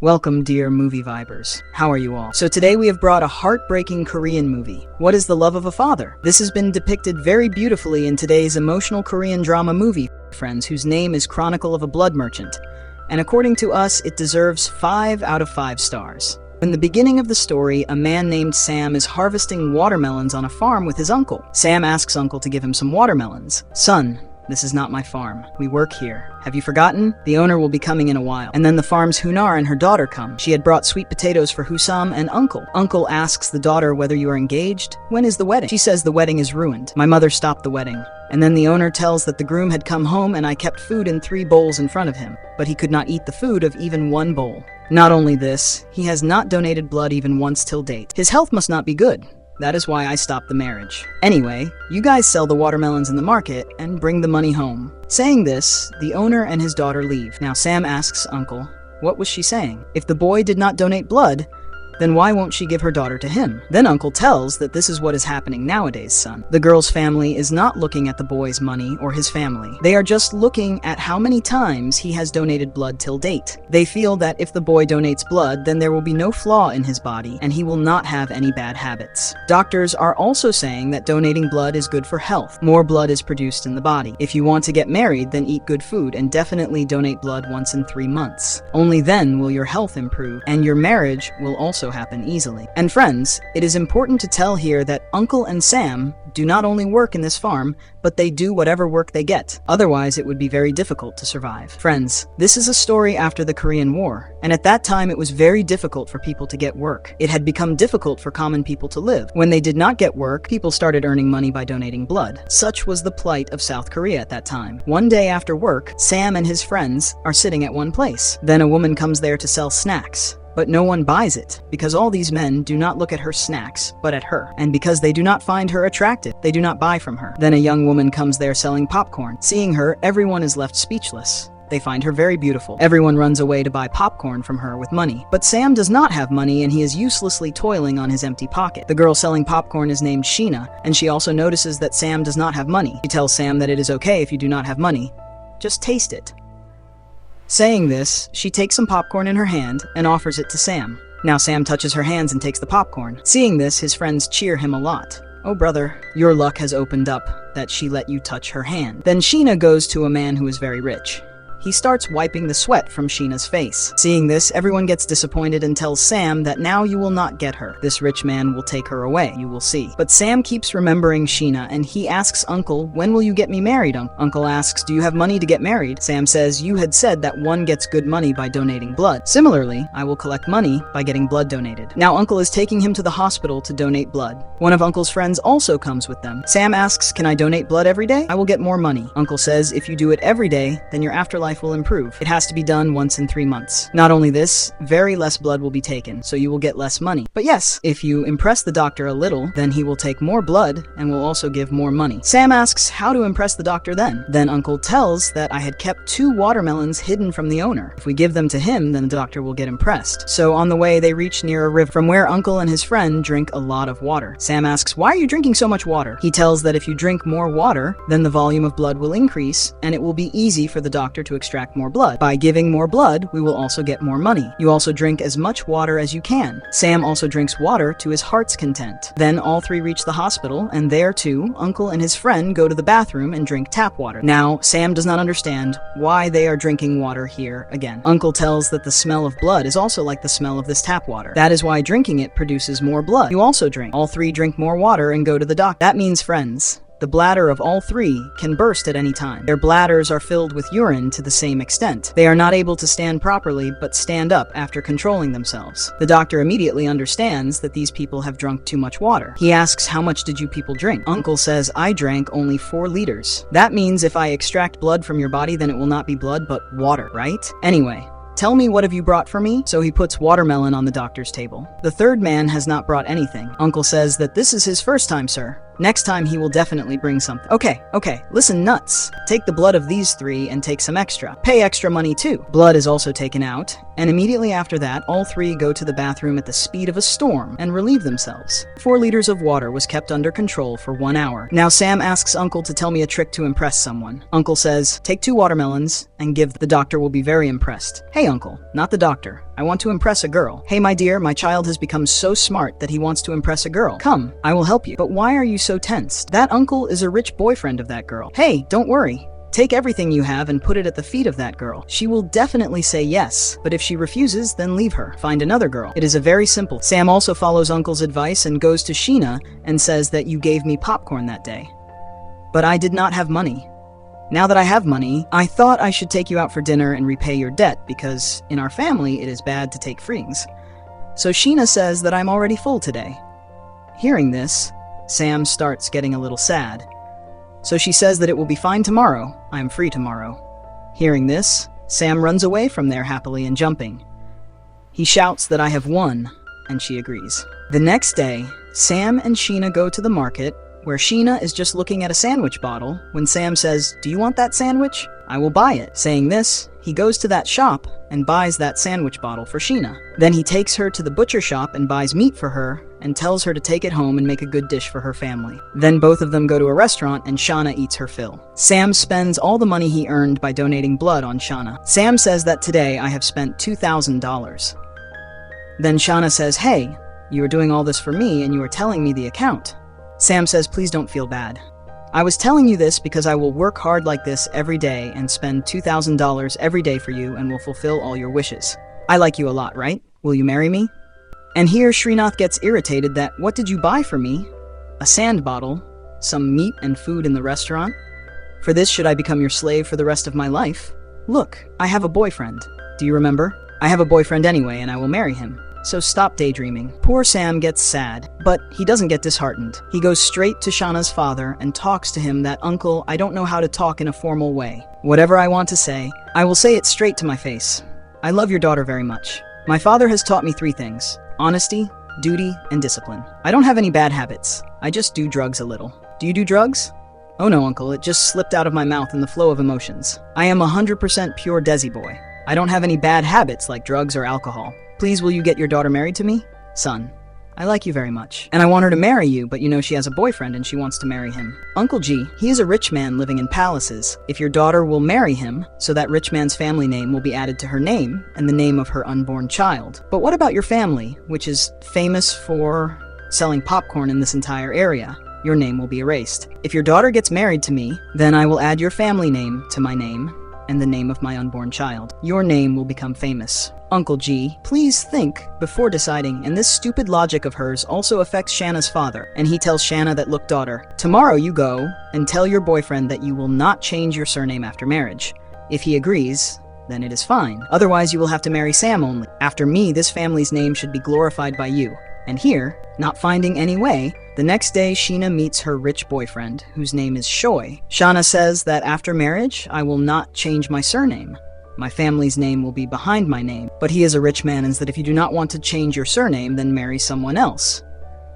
Welcome, dear movie vibers. How are you all? So today we have brought a heartbreaking Korean movie. What is the love of a father? This has been depicted very beautifully in today's emotional Korean drama movie, friends, whose name is Chronicle of a Blood Merchant. And according to us, it deserves 5 out of 5 stars. In the beginning of the story, a man named Sam is harvesting watermelons on a farm with his uncle. Sam asks uncle to give him some watermelons. Son, this is not my farm. We work here. Have you forgotten? The owner will be coming in a while. And then the farm's Hunar and her daughter come. She had brought sweet potatoes for Husam and uncle. Uncle asks the daughter whether you are engaged. When is the wedding? She says the wedding is ruined. My mother stopped the wedding. And then the owner tells that the groom had come home and I kept food in 3 bowls in front of him. But he could not eat the food of even 1 bowl. Not only this, he has not donated blood even once till date. His health must not be good. That is why I stopped the marriage. Anyway, you guys sell the watermelons in the market and bring the money home. Saying this, the owner and his daughter leave. Now Sam asks uncle, what was she saying? If the boy did not donate blood, then why won't she give her daughter to him? Then uncle tells that this is what is happening nowadays, son. The girl's family is not looking at the boy's money or his family. They are just looking at how many times he has donated blood till date. They feel that if the boy donates blood, then there will be no flaw in his body and he will not have any bad habits. Doctors are also saying that donating blood is good for health. More blood is produced in the body. If you want to get married, then eat good food and definitely donate blood once in 3 months. Only then will your health improve and your marriage will also happen easily. And friends, it is important to tell here that Uncle and Sam do not only work in this farm, but they do whatever work they get. Otherwise, it would be very difficult to survive. Friends, this is a story after the Korean War, and at that time it was very difficult for people to get work. It had become difficult for common people to live. When they did not get work, people started earning money by donating blood. Such was the plight of South Korea at that time. One day after work, Sam and his friends are sitting at one place. Then a woman comes there to sell snacks. But no one buys it, because all these men do not look at her snacks, but at her. And because they do not find her attractive, they do not buy from her. Then a young woman comes there selling popcorn. Seeing her, everyone is left speechless. They find her very beautiful. Everyone runs away to buy popcorn from her with money. But Sam does not have money and he is uselessly toiling on his empty pocket. The girl selling popcorn is named Sheena, and she also notices that Sam does not have money. She tells Sam that it is okay if you do not have money. Just taste it. Saying this, she takes some popcorn in her hand and offers it to Sam. Now Sam touches her hands and takes the popcorn. Seeing this, his friends cheer him a lot. Oh brother, your luck has opened up that she let you touch her hand. Then Sheena goes to a man who is very rich. He starts wiping the sweat from Sheena's face. Seeing this, everyone gets disappointed and tells Sam that now you will not get her. This rich man will take her away, you will see. But Sam keeps remembering Sheena and he asks Uncle, when will you get me married, Uncle asks, do you have money to get married? Sam says, you had said that one gets good money by donating blood. Similarly, I will collect money by getting blood donated. Now Uncle is taking him to the hospital to donate blood. One of Uncle's friends also comes with them. Sam asks, can I donate blood every day? I will get more money. Uncle says, if you do it every day, then your afterlife will improve. It has to be done once in 3 months. Not only this, very less blood will be taken, so you will get less money. But yes, if you impress the doctor a little, then he will take more blood and will also give more money. Sam asks how to impress the doctor then. Then Uncle tells that I had kept 2 watermelons hidden from the owner. If we give them to him, then the doctor will get impressed. So on the way, they reach near a river from where Uncle and his friend drink a lot of water. Sam asks, why are you drinking so much water? He tells that if you drink more water, then the volume of blood will increase and it will be easy for the doctor to extract more blood. By giving more blood, we will also get more money. You also drink as much water as you can. Sam also drinks water to his heart's content. Then all 3 reach the hospital, and there too, Uncle and his friend go to the bathroom and drink tap water. Now, Sam does not understand why they are drinking water here again. Uncle tells that the smell of blood is also like the smell of this tap water. That is why drinking it produces more blood. You also drink. All 3 drink more water and go to the doctor. That means, friends, the bladder of all 3 can burst at any time. Their bladders are filled with urine to the same extent. They are not able to stand properly, but stand up after controlling themselves. The doctor immediately understands that these people have drunk too much water. He asks, how much did you people drink? Uncle says, I drank only 4 liters. That means if I extract blood from your body, then it will not be blood, but water, right? Anyway, tell me, what have you brought for me? So he puts watermelon on the doctor's table. The third man has not brought anything. Uncle says that this is his first time, sir. Next time he will definitely bring something. Okay, listen nuts. Take the blood of these three and take some extra. Pay extra money too. Blood is also taken out, and immediately after that, all three go to the bathroom at the speed of a storm and relieve themselves. 4 liters of water was kept under control for 1 hour. Now Sam asks Uncle to tell me a trick to impress someone. Uncle says, take 2 watermelons and give. The doctor will be very impressed. Hey Uncle, not the doctor. I want to impress a girl. Hey my dear, my child has become so smart that he wants to impress a girl. Come, I will help you. But why are you so tensed? That uncle is a rich boyfriend of that girl. Hey, don't worry. Take everything you have and put it at the feet of that girl. She will definitely say yes, but if she refuses, then leave her. Find another girl. It is a very simple. Sam also follows Uncle's advice and goes to Sheena and says that you gave me popcorn that day. But I did not have money. Now that I have money, I thought I should take you out for dinner and repay your debt because in our family it is bad to take freeings. So Sheena says that I'm already full today. Hearing this, Sam starts getting a little sad. So she says that it will be fine tomorrow. I am free tomorrow. Hearing this, Sam runs away from there happily and jumping. He shouts that I have won, and she agrees. The next day, Sam and Sheena go to the market, where Sheena is just looking at a sandwich bottle when Sam says, do you want that sandwich? I will buy it. Saying this, he goes to that shop and buys that sandwich bottle for Sheena. Then he takes her to the butcher shop and buys meat for her and tells her to take it home and make a good dish for her family. Then both of them go to a restaurant and Shauna eats her fill. Sam spends all the money he earned by donating blood on Shauna. Sam says that today I have spent $2,000. Then Shauna says, hey, you are doing all this for me and you are telling me the account. Sam says, please don't feel bad. I was telling you this because I will work hard like this every day and spend $2,000 every day for you and will fulfill all your wishes. I like you a lot, right? Will you marry me? And here Srinath gets irritated that, what did you buy for me? A sand bottle? Some meat and food in the restaurant? For this should I become your slave for the rest of my life? Look, I have a boyfriend. Do you remember? I have a boyfriend anyway and I will marry him. So stop daydreaming. Poor Sam gets sad, but he doesn't get disheartened. He goes straight to Shauna's father and talks to him that, Uncle, I don't know how to talk in a formal way. Whatever I want to say, I will say it straight to my face. I love your daughter very much. My father has taught me 3 things: honesty, duty, and discipline. I don't have any bad habits. I just do drugs a little. Do you do drugs? Oh no, Uncle, it just slipped out of my mouth in the flow of emotions. I am 100% pure Desi boy. I don't have any bad habits like drugs or alcohol. Please, will you get your daughter married to me? Son, I like you very much. And I want her to marry you, but you know she has a boyfriend and she wants to marry him. Uncle G, he is a rich man living in palaces. If your daughter will marry him, so that rich man's family name will be added to her name and the name of her unborn child. But what about your family, which is famous for selling popcorn in this entire area? Your name will be erased. If your daughter gets married to me, then I will add your family name to my name and the name of my unborn child. Your name will become famous. Uncle G, please think before deciding, and this stupid logic of hers also affects Shanna's father, and he tells Shanna that, look daughter, tomorrow you go and tell your boyfriend that you will not change your surname after marriage. If he agrees, then it is fine. Otherwise you will have to marry Sam only. After me, this family's name should be glorified by you. And here, not finding any way, the next day Sheena meets her rich boyfriend, whose name is Shoy. Shauna says that after marriage, I will not change my surname. My family's name will be behind my name. But he is a rich man and says that if you do not want to change your surname, then marry someone else.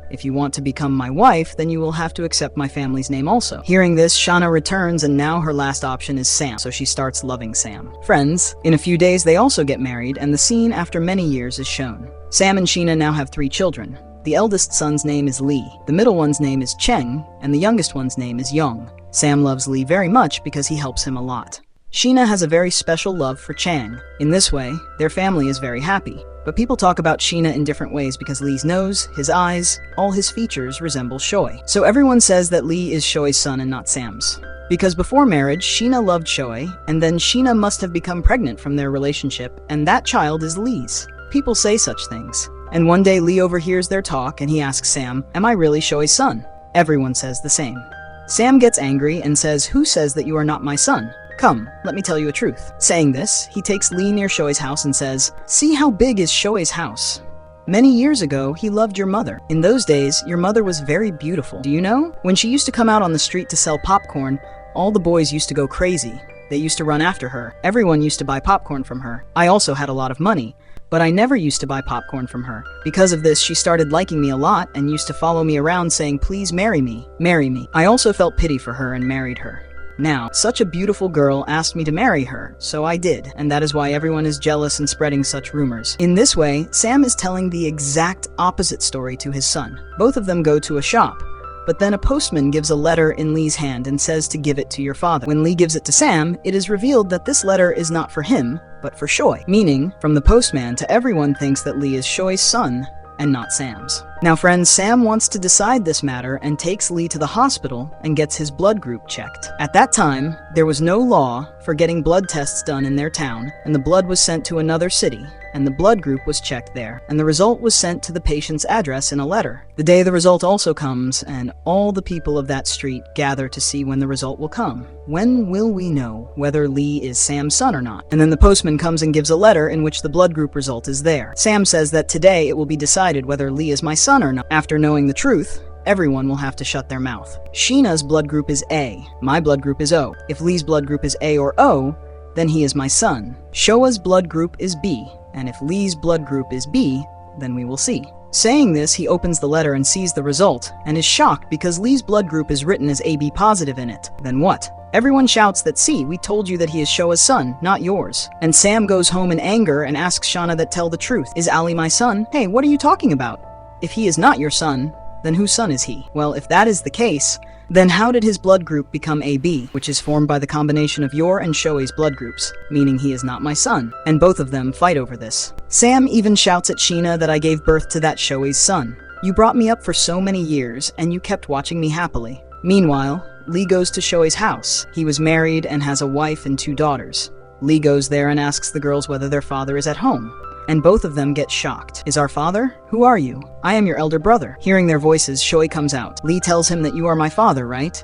If you want to become my wife, then you will have to accept my family's name also. Hearing this, Shauna returns and now her last option is Sam, so she starts loving Sam. Friends, in a few days they also get married and the scene after many years is shown. Sam and Sheena now have 3 children. The eldest son's name is Lee, the middle one's name is Cheng, and the youngest one's name is Young. Sam loves Lee very much because he helps him a lot. Sheena has a very special love for Chang. In this way, their family is very happy. But people talk about Sheena in different ways because Lee's nose, his eyes, all his features resemble Shoy. So everyone says that Lee is Shoy's son and not Sam's. Because before marriage, Sheena loved Shoy, and then Sheena must have become pregnant from their relationship, and that child is Lee's. People say such things. And one day Lee overhears their talk and he asks Sam, am I really Shoy's son? Everyone says the same. Sam gets angry and says, who says that you are not my son? Come, let me tell you a truth. Saying this, he takes Lee near Shoy's house and says, see how big is Shoy's house? Many years ago, he loved your mother. In those days, your mother was very beautiful. Do you know? When she used to come out on the street to sell popcorn, all the boys used to go crazy. They used to run after her. Everyone used to buy popcorn from her. I also had a lot of money, but I never used to buy popcorn from her. Because of this, she started liking me a lot and used to follow me around saying, please marry me, marry me. I also felt pity for her and married her. Now, such a beautiful girl asked me to marry her, so I did, and that is why everyone is jealous and spreading such rumors. In this way, Sam is telling the exact opposite story to his son. Both of them go to a shop, but then a postman gives a letter in Lee's hand and says to give it to your father. When Lee gives it to Sam, it is revealed that this letter is not for him, but for Shoy, meaning, from the postman to everyone thinks that Lee is Shoy's son, and not Sam's. Now friends, Sam wants to decide this matter and takes Lee to the hospital and gets his blood group checked. At that time, there was no law for getting blood tests done in their town, and the blood was sent to another city, and the blood group was checked there, and the result was sent to the patient's address in a letter. The day the result also comes, and all the people of that street gather to see when the result will come. When will we know whether Lee is Sam's son or not? And then the postman comes and gives a letter in which the blood group result is there. Sam says that today it will be decided whether Lee is my son or not. After knowing the truth, everyone will have to shut their mouth. Sheena's blood group is A. My blood group is O. If Lee's blood group is A or O, then he is my son. Shoa's blood group is B. And if Lee's blood group is B, then we will see. Saying this, he opens the letter and sees the result, and is shocked because Lee's blood group is written as AB positive in it. Then what? Everyone shouts that, see, we told you that he is Shoa's son, not yours. And Sam goes home in anger and asks Shauna that tell the truth. Is Ali my son? Hey, what are you talking about? If he is not your son, then whose son is he? Well, if that is the case, then how did his blood group become AB, which is formed by the combination of your and Shoei's blood groups, meaning he is not my son, and both of them fight over this. Sam even shouts at Sheena that I gave birth to that Shoei's son. You brought me up for so many years, and you kept watching me happily. Meanwhile, Lee goes to Shoei's house. He was married and has a wife and 2 daughters. Lee goes there and asks the girls whether their father is at home. And both of them get shocked. Is our father? Who are you? I am your elder brother. Hearing their voices, Shoei comes out. Lee tells him that you are my father, right?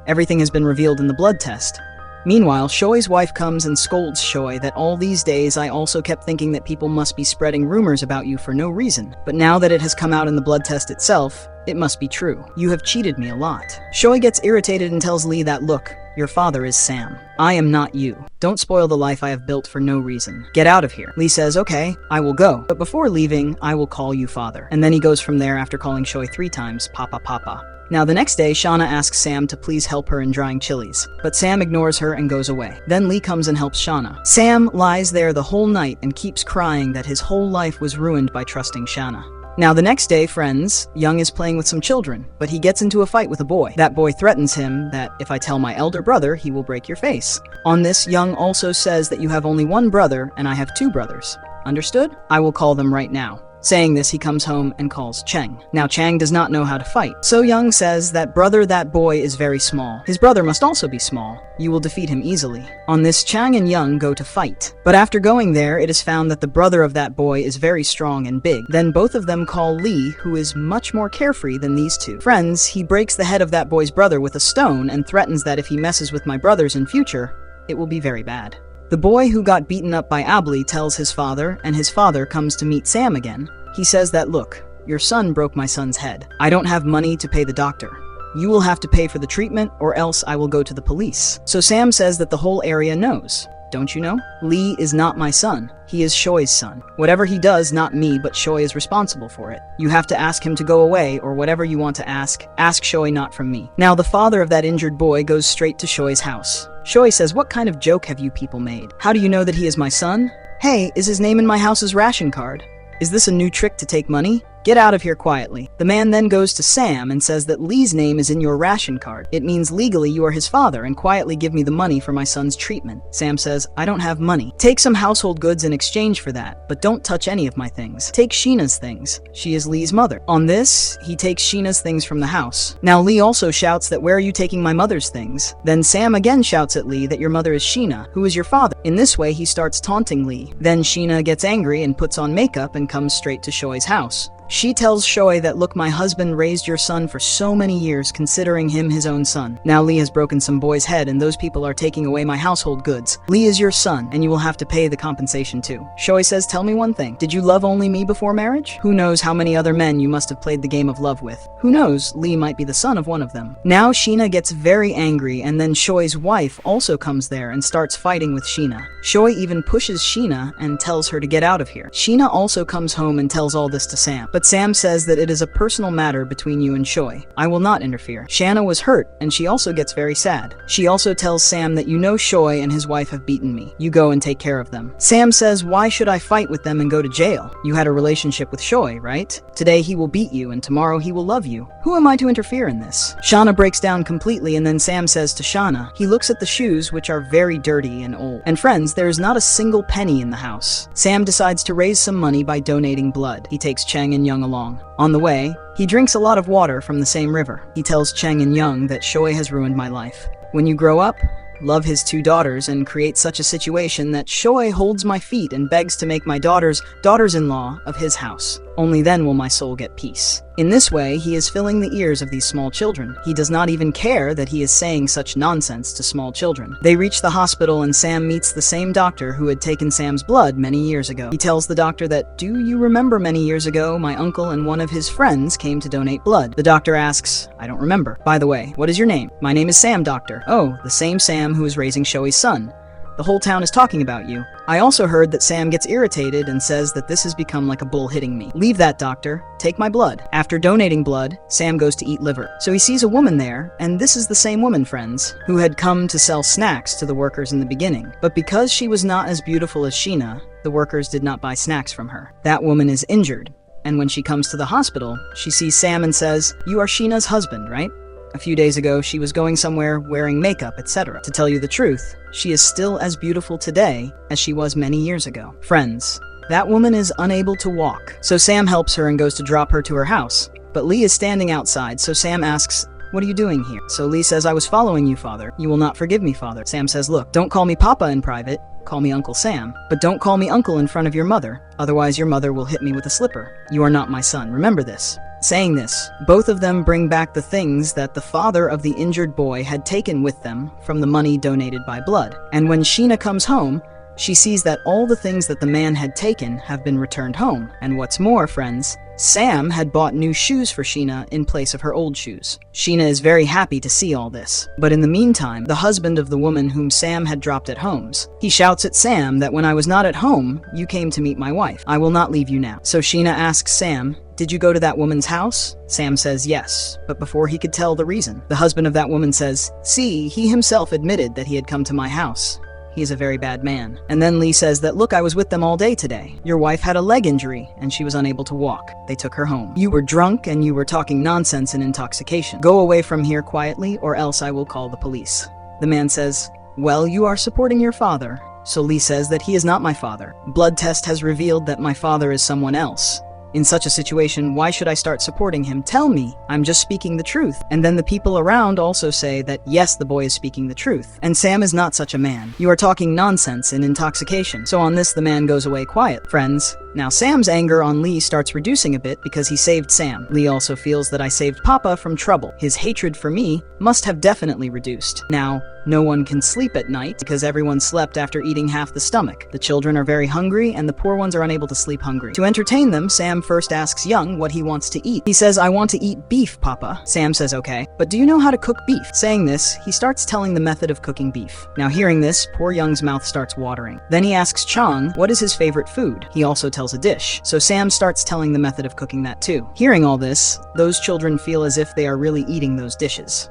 Everything has been revealed in the blood test. Meanwhile, Shoei's wife comes and scolds Shoei that all these days I also kept thinking that people must be spreading rumors about you for no reason. But now that it has come out in the blood test itself, it must be true. You have cheated me a lot. Shoei gets irritated and tells Lee that, look, your father is Sam. I am not you. Don't spoil the life I have built for no reason. Get out of here. Lee says, okay, I will go. But before leaving, I will call you father. And then he goes from there after calling Shoei 3 times, Papa Papa. Now the next day, Shauna asks Sam to please help her in drying chilies. But Sam ignores her and goes away. Then Lee comes and helps Shauna. Sam lies there the whole night and keeps crying that his whole life was ruined by trusting Shauna. Now the next day, friends, Young is playing with some children, but he gets into a fight with a boy. That boy threatens him that if I tell my elder brother, he will break your face. On this, Young also says that you have only 1 brother and I have 2 brothers. Understood? I will call them right now. Saying this, he comes home and calls Cheng. Now Chang does not know how to fight, so Young says that that boy is very small. His brother must also be small. You will defeat him easily. On this, Chang and Young go to fight. But after going there, it is found that the brother of that boy is very strong and big. Then both of them call Lee, who is much more carefree than these 2. Friends, he breaks the head of that boy's brother with a stone and threatens that if he messes with my brothers in future, it will be very bad. The boy who got beaten up by Abli tells his father, and his father comes to meet Sam again. He says that, look, your son broke my son's head. I don't have money to pay the doctor. You will have to pay for the treatment, or else I will go to the police. So Sam says that the whole area knows. Don't you know? Lee is not my son. He is Shoei's son. Whatever he does, not me, but Shoei is responsible for it. You have to ask him to go away, or whatever you want to ask Shoei, not from me. Now the father of that injured boy goes straight to Shoei's house. Shoei says, what kind of joke have you people made? How do you know that he is my son? Hey, is his name in my house's ration card? Is this a new trick to take money? Get out of here quietly. The man then goes to Sam and says that Lee's name is in your ration card. It means legally you are his father and quietly give me the money for my son's treatment. Sam says, I don't have money. Take some household goods in exchange for that, but don't touch any of my things. Take Sheena's things. She is Lee's mother. On this, he takes Sheena's things from the house. Now Lee also shouts that where are you taking my mother's things? Then Sam again shouts at Lee that your mother is Sheena, who is your father. In this way, he starts taunting Lee. Then Sheena gets angry and puts on makeup and comes straight to Shoei's house. She tells Shoei that look, my husband raised your son for so many years, considering him his own son. Now Lee has broken some boy's head and those people are taking away my household goods. Lee is your son and you will have to pay the compensation too. Shoei says, tell me one thing. Did you love only me before marriage? Who knows how many other men you must have played the game of love with. Who knows, Lee might be the son of one of them. Now Sheena gets very angry and then Shoei's wife also comes there and starts fighting with Sheena. Shoei even pushes Sheena and tells her to get out of here. Sheena also comes home and tells all this to Sam. But Sam says that it is a personal matter between you and Shoei. I will not interfere. Shanna was hurt and she also gets very sad. She also tells Sam that you know Shoei and his wife have beaten me. You go and take care of them. Sam says, why should I fight with them and go to jail? You had a relationship with Shoei, right? Today he will beat you and tomorrow he will love you. Who am I to interfere in this? Shauna breaks down completely and then Sam says to Shauna, he looks at the shoes which are very dirty and old. And friends, there is not a single penny in the house. Sam decides to raise some money by donating blood. He takes Cheng and Young along. On the way, he drinks a lot of water from the same river. He tells Cheng and Young that Shoei has ruined my life. When you grow up, love his two daughters and create such a situation that Shoei holds my feet and begs to make my daughters-in-law of his house. Only then will my soul get peace. In this way, he is filling the ears of these small children. He does not even care that he is saying such nonsense to small children. They reach the hospital and Sam meets the same doctor who had taken Sam's blood many years ago. He tells the doctor that, do you remember many years ago, my uncle and one of his friends came to donate blood? The doctor asks, I don't remember. By the way, what is your name? My name is Sam, doctor. Oh, the same Sam who is raising Shoei's son. The whole town is talking about you. I also heard that Sam gets irritated and says that this has become like a bull hitting me. Leave that, doctor. Take my blood. After donating blood, Sam goes to eat liver. So he sees a woman there, and this is the same woman, friends, who had come to sell snacks to the workers in the beginning. But because she was not as beautiful as Sheena, the workers did not buy snacks from her. That woman is injured, and when she comes to the hospital, she sees Sam and says, you are Sheena's husband, right? A few days ago, she was going somewhere wearing makeup, etc. To tell you the truth, she is still as beautiful today as she was many years ago. Friends, that woman is unable to walk. So Sam helps her and goes to drop her to her house. But Lee is standing outside, so Sam asks, what are you doing here? So Lee says, I was following you, father. You will not forgive me, father. Sam says, look, don't call me Papa in private. Call me Uncle Sam. But don't call me uncle in front of your mother. Otherwise, your mother will hit me with a slipper. You are not my son. Remember this. Saying this, both of them bring back the things that the father of the injured boy had taken with them from the money donated by blood. And when Sheena comes home, she sees that all the things that the man had taken have been returned home. And what's more, friends, Sam had bought new shoes for Sheena in place of her old shoes. Sheena is very happy to see all this. But in the meantime, the husband of the woman whom Sam had dropped at Holmes, he shouts at Sam that when I was not at home, you came to meet my wife. I will not leave you now. So Sheena asks Sam, did you go to that woman's house? Sam says yes, but before he could tell the reason, the husband of that woman says, see, he himself admitted that he had come to my house. He is a very bad man. And then Lee says that, look, I was with them all day today. Your wife had a leg injury and she was unable to walk. They took her home. You were drunk and you were talking nonsense and intoxication. Go away from here quietly or else I will call the police. The man says, well, you are supporting your father. So Lee says that he is not my father. Blood test has revealed that my father is someone else. In such a situation, why should I start supporting him? Tell me, I'm just speaking the truth. And then the people around also say that yes, the boy is speaking the truth. And Sam is not such a man. You are talking nonsense and intoxication. So on this, the man goes away quiet. Friends, now Sam's anger on Lee starts reducing a bit because he saved Sam. Lee also feels that I saved Papa from trouble. His hatred for me must have definitely reduced. Now, no one can sleep at night because everyone slept after eating half the stomach. The children are very hungry and the poor ones are unable to sleep hungry. To entertain them, Sam first asks Young what he wants to eat. He says, I want to eat beef, Papa. Sam says, okay, but do you know how to cook beef? Saying this, he starts telling the method of cooking beef. Now hearing this, poor Young's mouth starts watering. Then he asks Chong what is his favorite food. He also tells a dish. So Sam starts telling the method of cooking that too. Hearing all this, those children feel as if they are really eating those dishes.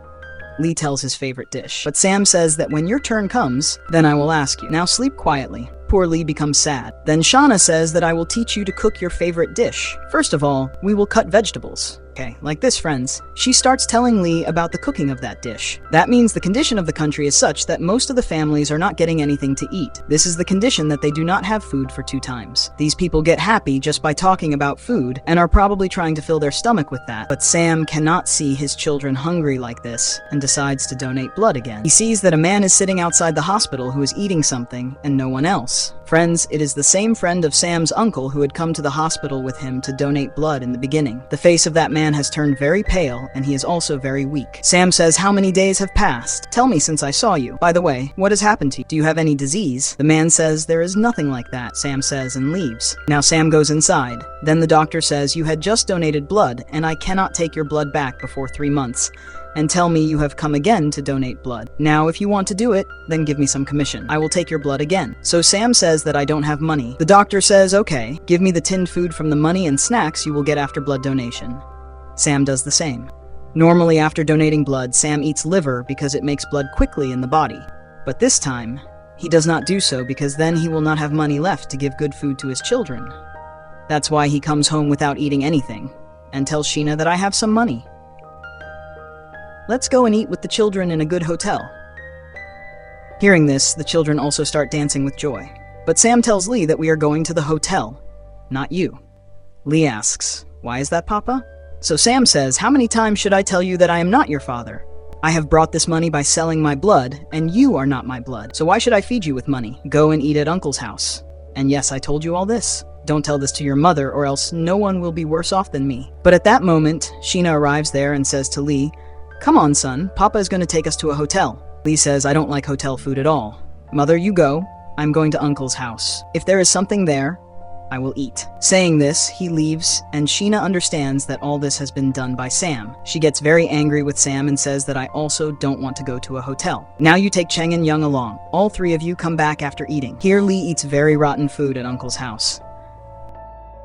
Lee tells his favorite dish. But Sam says that when your turn comes, then I will ask you. Now sleep quietly. Poor Lee becomes sad. Then Shauna says that I will teach you to cook your favorite dish. First of all, we will cut vegetables. Okay, like this, friends. She starts telling Lee about the cooking of that dish. That means the condition of the country is such that most of the families are not getting anything to eat. This is the condition that they do not have food for 2 times. These people get happy just by talking about food and are probably trying to fill their stomach with that. But Sam cannot see his children hungry like this and decides to donate blood again. He sees that a man is sitting outside the hospital who is eating something and no one else. Friends, it is the same friend of Sam's uncle who had come to the hospital with him to donate blood in the beginning. The face of that man has turned very pale and he is also very weak. Sam says, "How many days have passed? Tell me since I saw you. By the way, what has happened to you? Do you have any disease?" The man says, "There is nothing like that," Sam says and leaves. Now Sam goes inside. Then the doctor says, "You had just donated blood and I cannot take your blood back before 3 months. And tell me you have come again to donate blood. Now, if you want to do it, then give me some commission. I will take your blood again." So Sam says that I don't have money. The doctor says, "Okay, give me the tinned food from the money and snacks you will get after blood donation." Sam does the same. Normally, after donating blood, Sam eats liver because it makes blood quickly in the body. But this time, he does not do so because then he will not have money left to give good food to his children. That's why he comes home without eating anything and tells Sheena that I have some money. Let's go and eat with the children in a good hotel. Hearing this, the children also start dancing with joy. But Sam tells Lee that we are going to the hotel, not you. Lee asks, "Why is that, Papa?" So Sam says, "How many times should I tell you that I am not your father? I have brought this money by selling my blood, and you are not my blood. So why should I feed you with money? Go and eat at Uncle's house." And yes, I told you all this. Don't tell this to your mother, or else no one will be worse off than me. But at that moment, Sheena arrives there and says to Lee, "Come on, son, Papa is going to take us to a hotel." Lee says, "I don't like hotel food at all. Mother, you go. I'm going to Uncle's house. If there is something there, I will eat." Saying this, he leaves, and Sheena understands that all this has been done by Sam. She gets very angry with Sam and says that I also don't want to go to a hotel. Now you take Cheng and Young along. All 3 of you come back after eating. Here Lee eats very rotten food at Uncle's house.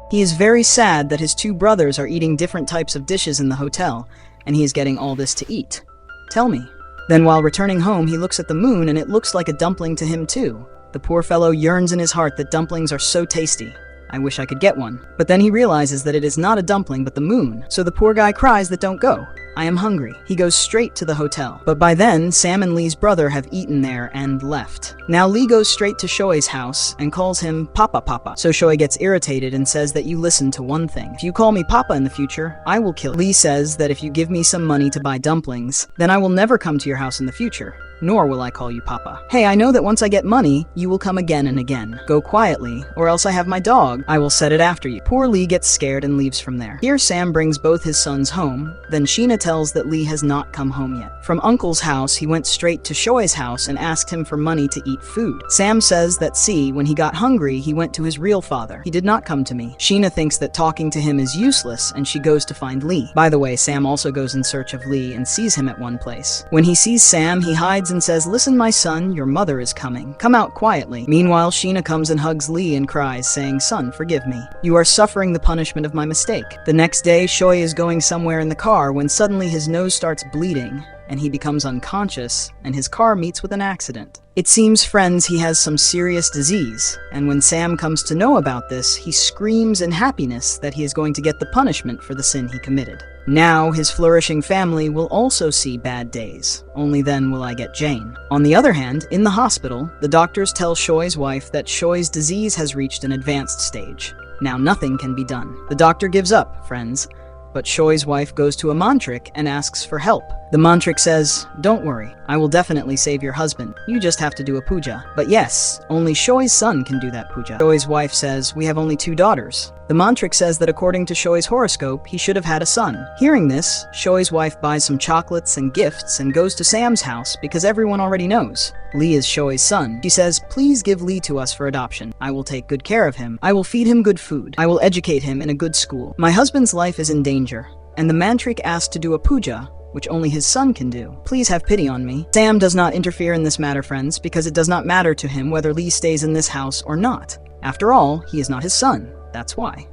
He is very sad that his 2 brothers are eating different types of dishes in the hotel, and he is getting all this to eat. Tell me. Then while returning home, he looks at the moon and it looks like a dumpling to him too. The poor fellow yearns in his heart that dumplings are so tasty. I wish I could get one. But then he realizes that it is not a dumpling but the moon. So the poor guy cries that don't go. I am hungry. He goes straight to the hotel. But by then, Sam and Lee's brother have eaten there and left. Now Lee goes straight to Shoei's house and calls him Papa Papa. So Shoei gets irritated and says that you listen to one thing. If you call me Papa in the future, I will kill you. Lee says that if you give me some money to buy dumplings, then I will never come to your house in the future. Nor will I call you Papa. Hey, I know that once I get money, you will come again and again. Go quietly, or else I have my dog. I will set it after you. Poor Lee gets scared and leaves from there. Here Sam brings both his sons home. Then Sheena tells that Lee has not come home yet. From Uncle's house, he went straight to Shoei's house and asked him for money to eat food. Sam says that when he got hungry, he went to his real father. He did not come to me. Sheena thinks that talking to him is useless, and she goes to find Lee. By the way, Sam also goes in search of Lee and sees him at one place. When he sees Sam, he hides and says, "Listen, my son, your mother is coming. Come out quietly." Meanwhile, Sheena comes and hugs Lee and cries, saying, "Son, forgive me. You are suffering the punishment of my mistake." The next day, Shoei is going somewhere in the car when suddenly his nose starts bleeding, and he becomes unconscious, and his car meets with an accident. It seems, friends, he has some serious disease, and when Sam comes to know about this, he screams in happiness that he is going to get the punishment for the sin he committed. Now, his flourishing family will also see bad days. Only then will I get Jane. On the other hand, in the hospital, the doctors tell Shoei's wife that Shoei's disease has reached an advanced stage. Now nothing can be done. The doctor gives up, friends. But Shoei's wife goes to a mantric and asks for help. The mantric says, "Don't worry, I will definitely save your husband. You just have to do a puja." But yes, only Shoei's son can do that puja. Shoei's wife says, "We have only 2 daughters." The mantric says that according to Shoei's horoscope, he should have had a son. Hearing this, Shoei's wife buys some chocolates and gifts and goes to Sam's house because everyone already knows. Lee is Shoei's son. She says, "Please give Lee to us for adoption. I will take good care of him. I will feed him good food. I will educate him in a good school. My husband's life is in danger." And the mantric asked to do a puja, which only his son can do. Please have pity on me. Sam does not interfere in this matter, friends, because it does not matter to him whether Lee stays in this house or not. After all, he is not his son. That's why.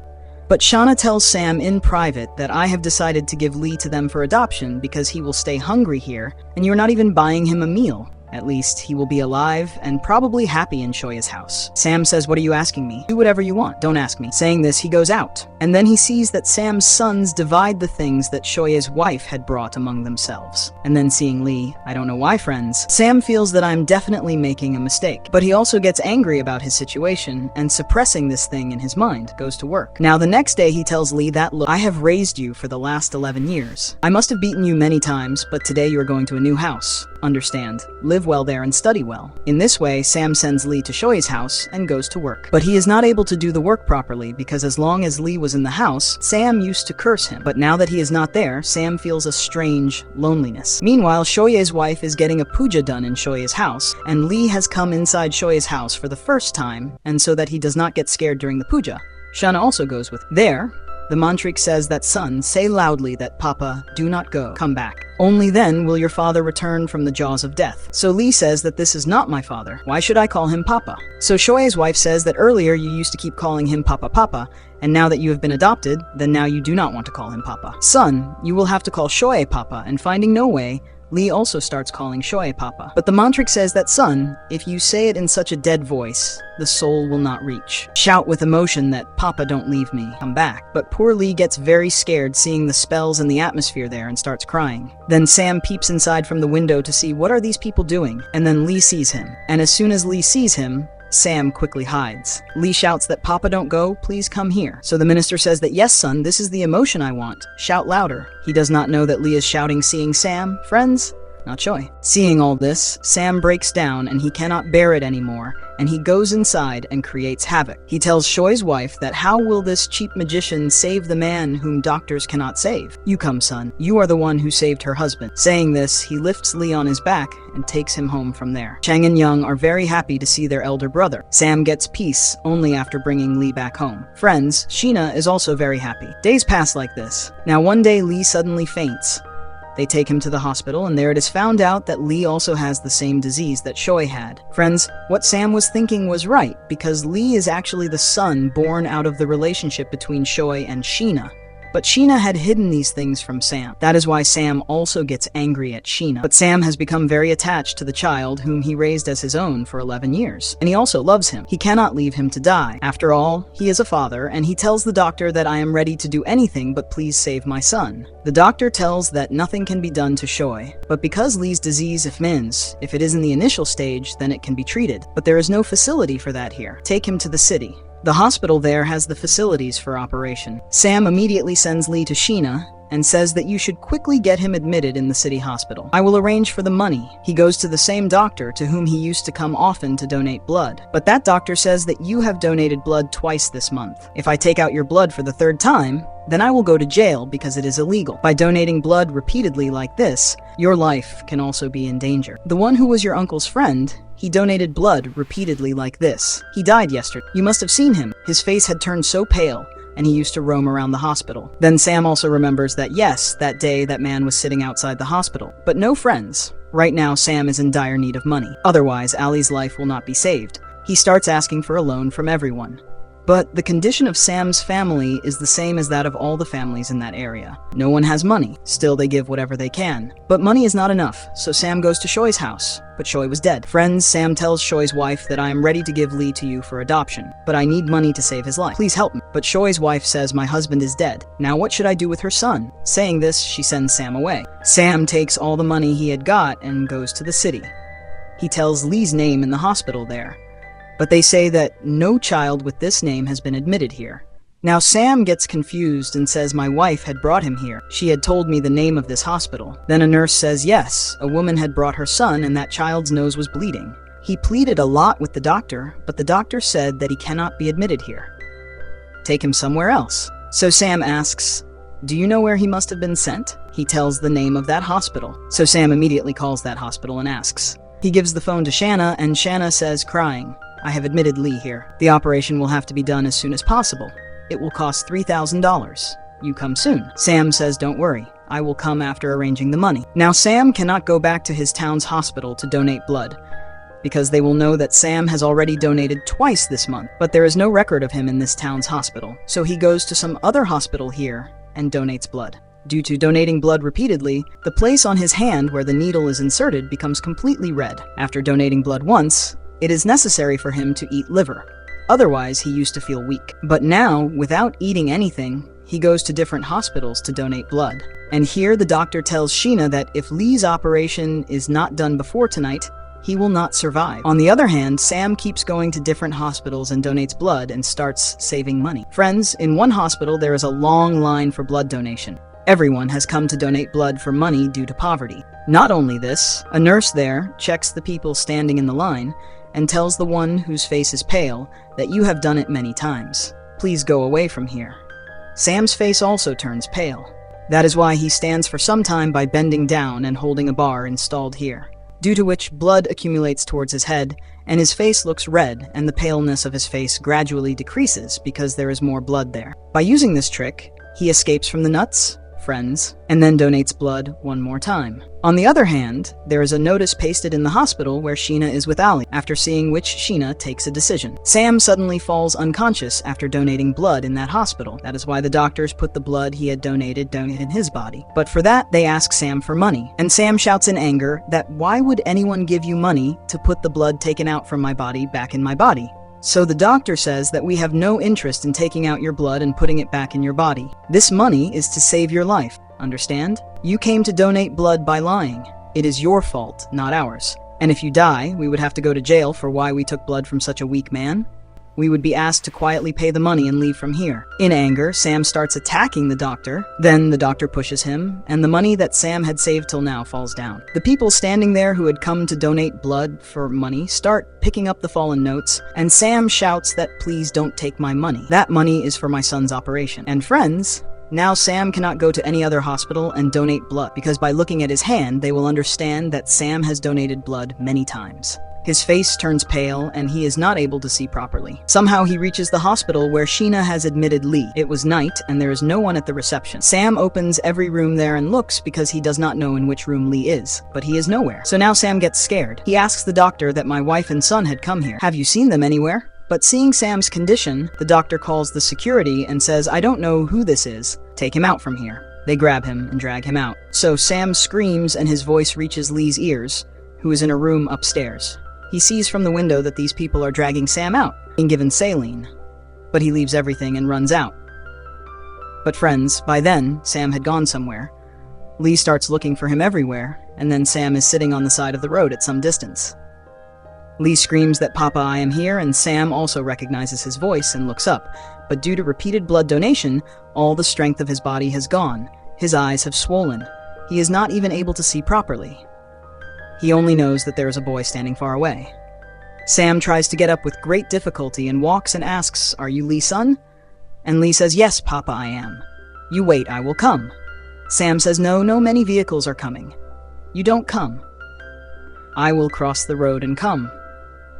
But Shauna tells Sam in private that I have decided to give Lee to them for adoption because he will stay hungry here, and you're not even buying him a meal. At least, he will be alive and probably happy in Shoya's house. Sam says, "What are you asking me? Do whatever you want. Don't ask me." Saying this, he goes out. And then he sees that Sam's sons divide the things that Shoya's wife had brought among themselves. And then seeing Lee, I don't know why, friends, Sam feels that I'm definitely making a mistake. But he also gets angry about his situation, and suppressing this thing in his mind, goes to work. Now the next day he tells Lee that, "Look, I have raised you for the last 11 years. I must have beaten you many times, but today you are going to a new house. Understand, live well there and study well." In this way, Sam sends Lee to Shoya's house and goes to work. But he is not able to do the work properly because as long as Lee was in the house, Sam used to curse him. But now that he is not there, Sam feels a strange loneliness. Meanwhile, Shoya's wife is getting a puja done in Shoya's house, and Lee has come inside Shoya's house for the first time, and so that he does not get scared during the puja, Shana also goes with. There, the mantric says that, "Son, say loudly that Papa, do not go, come back. Only then will your father return from the jaws of death." So Lee says that this is not my father. Why should I call him Papa? So Shoya's wife says that earlier you used to keep calling him Papa Papa, and now that you have been adopted, then now you do not want to call him Papa. "Son, you will have to call Shoya Papa," and finding no way, Lee also starts calling Shoya Papa. But the mantric says that, "Son, if you say it in such a dead voice, the soul will not reach. Shout with emotion that, 'Papa, don't leave me, come back.'" But poor Lee gets very scared seeing the spells and the atmosphere there and starts crying. Then Sam peeps inside from the window to see what are these people doing, and then Lee sees him. And as soon as Lee sees him, Sam quickly hides. Lee shouts that, "Papa, don't go, please come here." So the minister says that, "Yes, son, this is the emotion I want. Shout louder." He does not know that Lee is shouting seeing Sam. Friends, not Shoy. Seeing all this, Sam breaks down and he cannot bear it anymore, and he goes inside and creates havoc. He tells Shoy's wife that how will this cheap magician save the man whom doctors cannot save? "You come, son. You are the one who saved her husband." Saying this, he lifts Lee on his back and takes him home from there. Chang and Young are very happy to see their elder brother. Sam gets peace only after bringing Lee back home. Friends, Sheena is also very happy. Days pass like this. Now one day Lee suddenly faints. They take him to the hospital, and there it is found out that Lee also has the same disease that Shoy had. Friends, what Sam was thinking was right, because Lee is actually the son born out of the relationship between Shoy and Sheena. But Sheena had hidden these things from Sam. That is why Sam also gets angry at Sheena. But Sam has become very attached to the child whom he raised as his own for 11 years. And he also loves him. He cannot leave him to die. After all, he is a father, and he tells the doctor that I am ready to do anything but please save my son. The doctor tells that nothing can be done to Shoy. But because Lee's disease if it is in the initial stage, then it can be treated. But there is no facility for that here. Take him to the city. The hospital there has the facilities for operation. Sam immediately sends Lee to Sheena and says that you should quickly get him admitted in the city hospital. I will arrange for the money. He goes to the same doctor to whom he used to come often to donate blood. But that doctor says that you have donated blood twice this month. If I take out your blood for the third time, then I will go to jail because it is illegal. By donating blood repeatedly like this, your life can also be in danger. The one who was your uncle's friend, he donated blood repeatedly like this. He died yesterday. You must have seen him. His face had turned so pale, and he used to roam around the hospital. Then Sam also remembers that yes, that day that man was sitting outside the hospital, but no friends. Right now, Sam is in dire need of money. Otherwise, Ali's life will not be saved. He starts asking for a loan from everyone. But the condition of Sam's family is the same as that of all the families in that area. No one has money. Still, they give whatever they can. But money is not enough, so Sam goes to Shoy's house. But Shoy was dead. Friends, Sam tells Shoy's wife that I am ready to give Lee to you for adoption, but I need money to save his life. Please help me. But Shoy's wife says my husband is dead. Now what should I do with her son? Saying this, she sends Sam away. Sam takes all the money he had got and goes to the city. He tells Lee's name in the hospital there. But they say that no child with this name has been admitted here. Now Sam gets confused and says my wife had brought him here. She had told me the name of this hospital. Then a nurse says yes, a woman had brought her son and that child's nose was bleeding. He pleaded a lot with the doctor, but the doctor said that he cannot be admitted here. Take him somewhere else. So Sam asks, do you know where he must have been sent? He tells the name of that hospital. So Sam immediately calls that hospital and asks. He gives the phone to Shanna, and Shanna says, crying, I have admitted Lee here. The operation will have to be done as soon as possible. It will cost $3,000. You come soon. Sam says, don't worry. I will come after arranging the money. Now Sam cannot go back to his town's hospital to donate blood, because they will know that Sam has already donated twice this month. But there is no record of him in this town's hospital, so he goes to some other hospital here and donates blood. Due to donating blood repeatedly, the place on his hand where the needle is inserted becomes completely red. After donating blood once, it is necessary for him to eat liver. Otherwise, he used to feel weak. But now, without eating anything, he goes to different hospitals to donate blood. And here the doctor tells Sheena that if Lee's operation is not done before tonight, he will not survive. On the other hand, Sam keeps going to different hospitals and donates blood and starts saving money. Friends, in one hospital there is a long line for blood donation. Everyone has come to donate blood for money due to poverty. Not only this, a nurse there checks the people standing in the line and tells the one whose face is pale that you have done it many times. Please go away from here. Sam's face also turns pale. That is why he stands for some time by bending down and holding a bar installed here, due to which blood accumulates towards his head, and his face looks red, and the paleness of his face gradually decreases because there is more blood there. By using this trick, he escapes from the nuts, friends, and then donates blood one more time. On the other hand, there is a notice pasted in the hospital where Sheena is with Ali, after seeing which Sheena takes a decision. Sam suddenly falls unconscious after donating blood in that hospital. That is why the doctors put the blood he had donated in his body. But for that, they ask Sam for money. And Sam shouts in anger that why would anyone give you money to put the blood taken out from my body back in my body? So the doctor says that we have no interest in taking out your blood and putting it back in your body. This money is to save your life, understand? You came to donate blood by lying. It is your fault, not ours. And if you die, we would have to go to jail for why we took blood from such a weak man. We would be asked to quietly pay the money and leave from here. In anger, Sam starts attacking the doctor. Then the doctor pushes him, and the money that Sam had saved till now falls down. The people standing there who had come to donate blood for money start picking up the fallen notes, and Sam shouts that please don't take my money. That money is for my son's operation. And friends, now Sam cannot go to any other hospital and donate blood, because by looking at his hand, they will understand that Sam has donated blood many times. His face turns pale, and he is not able to see properly. Somehow he reaches the hospital where Sheena has admitted Lee. It was night, and there is no one at the reception. Sam opens every room there and looks because he does not know in which room Lee is, but he is nowhere. So now Sam gets scared. He asks the doctor that my wife and son had come here. Have you seen them anywhere? But seeing Sam's condition, the doctor calls the security and says, I don't know who this is. Take him out from here. They grab him and drag him out. So Sam screams and his voice reaches Lee's ears, who is in a room upstairs. He sees from the window that these people are dragging Sam out, being given saline. But he leaves everything and runs out. But friends, by then, Sam had gone somewhere. Lee starts looking for him everywhere, and then Sam is sitting on the side of the road at some distance. Lee screams that Papa, I am here, and Sam also recognizes his voice and looks up. But due to repeated blood donation, all the strength of his body has gone. His eyes have swollen. He is not even able to see properly. He only knows that there is a boy standing far away. Sam tries to get up with great difficulty and walks and asks, Are you Lee's son? And Lee says, Yes, Papa, I am. You wait, I will come. Sam says, No, many vehicles are coming. You don't come. I will cross the road and come.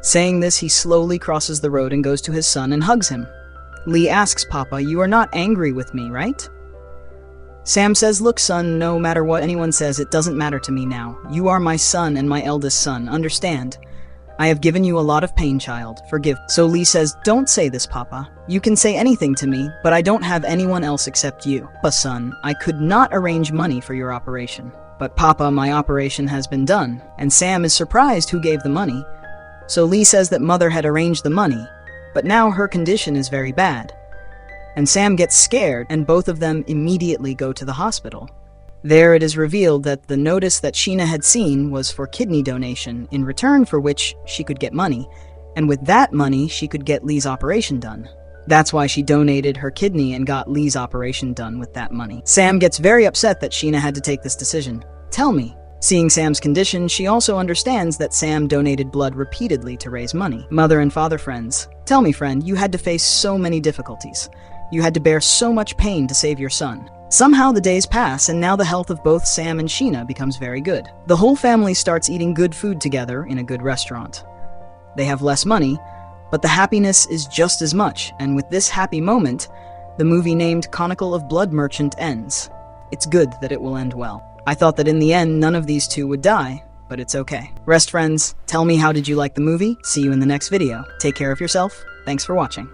Saying this, he slowly crosses the road and goes to his son and hugs him. Lee asks Papa, You are not angry with me, right? Sam says, Look, son, no matter what anyone says, it doesn't matter to me now. You are my son and my eldest son, understand? I have given you a lot of pain, child. Forgive. So Lee says, Don't say this, Papa. You can say anything to me, but I don't have anyone else except you. But son, I could not arrange money for your operation. But Papa, my operation has been done. And Sam is surprised who gave the money. So Lee says that Mother had arranged the money, but now her condition is very bad. And Sam gets scared, and both of them immediately go to the hospital. There it is revealed that the notice that Sheena had seen was for kidney donation, in return for which she could get money, and with that money she could get Lee's operation done. That's why she donated her kidney and got Lee's operation done with that money. Sam gets very upset that Sheena had to take this decision. Tell me. Seeing Sam's condition, she also understands that Sam donated blood repeatedly to raise money. Mother and father friends. Tell me, friend, you had to face so many difficulties. You had to bear so much pain to save your son. Somehow the days pass, and now the health of both Sam and Sheena becomes very good. The whole family starts eating good food together in a good restaurant. They have less money, but the happiness is just as much, and with this happy moment, the movie named Chronicle of Blood Merchant ends. It's good that it will end well. I thought that in the end none of these two would die, but it's okay. Rest friends, tell me how did you like the movie? See you in the next video. Take care of yourself. Thanks for watching.